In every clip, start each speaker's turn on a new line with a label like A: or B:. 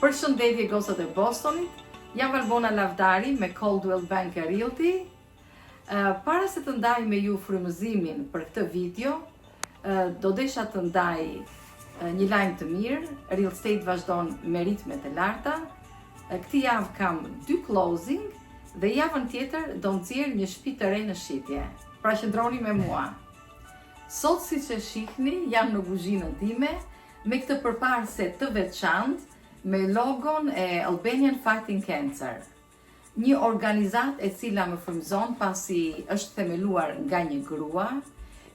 A: Përshëndetje gosat e Bostonit, jam Albona Lavdari me Coldwell Banker Realty. Para se të ndaj me ju frymëzimin për këtë video, do desha të ndaj një lajm të mirë. Real estate vazhdon me ritme të larta. Këtë javë kam 2 closing dhe javën tjetër do nxjerr një shtëpi të re në shitje. Pra qëndroni me mua. Sot, siç e shihni, jam në kuzhinën time me këtë përparse të veçantë me logon e Albanian Fighting Cancer. Një organizat e cila më frymëzon pasi është themeluar nga një grua,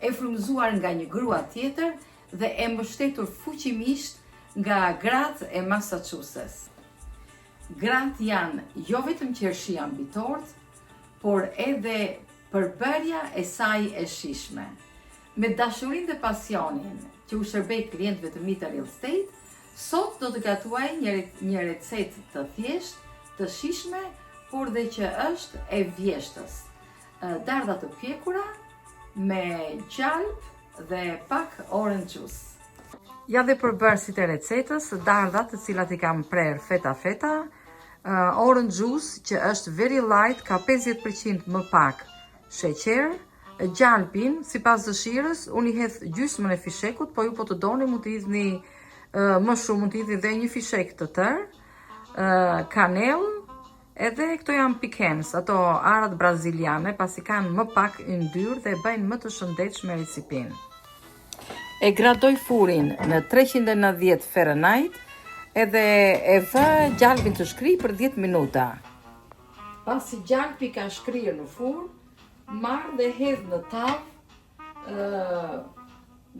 A: e frymëzuar nga një grua tjetër dhe e mbështetur fuqimisht nga gratë e Massachusetts. Gratë janë jo vetëm qershia mbi tort, por edhe përbërja e saj e shijshme. Me dashurinë dhe pasionin që u shërbej klientëve të mi të real estate, sot do të gatuaj një recetë të thjeshtë, të shijshme, por dhe që është e vjeshtës. Dardha të pjekura me gjalp dhe pak orange juice. Ja dhe përbërësit e recetës, dardha të cilat i kam prerë feta, orange juice që është very light, ka 50% më pak sheqer, gjalpin, sipas dëshirës, unë i hedh gjysmën e fishekut, po ju po të doni mund të hidhni më shumë, mund të hidhni dhe një fishek të tërë, kanellë, edhe këto janë pecans, ato arat braziliane, pasi kanë më pak yndyrë dhe bëjnë më të shëndetshme recipin. E gradoj furin në 390 Fahrenheit edhe e vë gjalpin të shkri për 10 minuta. Pasi gjalpi ka shkrirë në furn, marr dhe hedh në tavë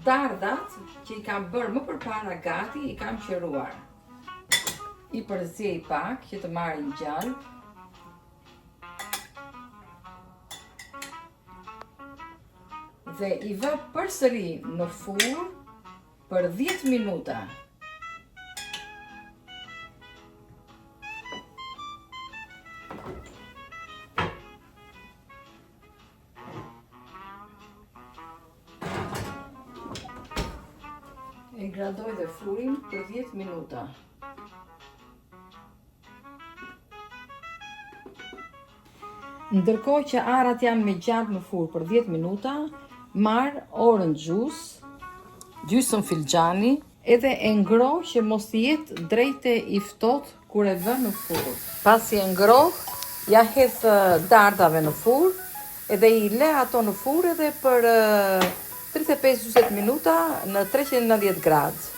A: dardat që i kam bërë më përpara gati, i kam qëruar. I përziej pak që të marrin gjalp. Dhe i vë përsëri në furn për 10 minuta. E gradoj dhe furin për 10 minuta. Ndërkohë që arat janë me gjalp në furrë për 10 minuta, marr orange juice, gjysmë filxhani, edhe e ngroh që mos të jetë drejtë i ftohtë kur e vë në furrë. Pasi e ngroh, ja hedh dardhave në furrë, edhe i le ato në furrë edhe për 35-40 minuta në 390 gradë.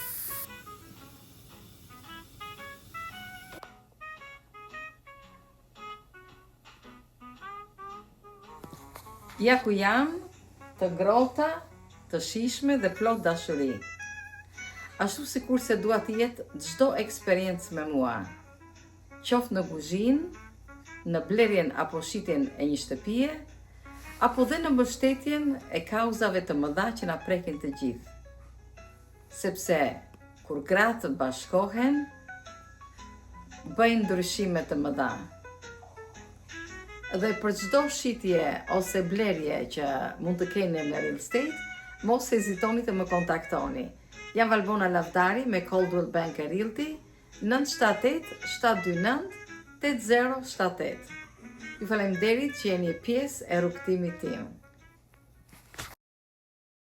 A: Ja ku jam, të ngrohta, të shijshme dhe plot dashuri. Ashtu sikur se dua të jetë çdo eksperiencë me mua. Qoftë në kuzhinë, në blerjen apo shitjen e një shtëpie, apo dhe në mbështetjen e kauzave të mëdha që na prekin të gjithë. Sepse kur gratë bashkohen, bëjnë ndryshime të mëdha. Dhe për çdo shitje ose blerje që mund të keni në real estate, mos hezitoni të më kontaktoni. Jam Albona Lavdari me Coldwell Banker Realty, 978 729 8078. Ju faleminderit që jeni pjesë e rrugtimit tim.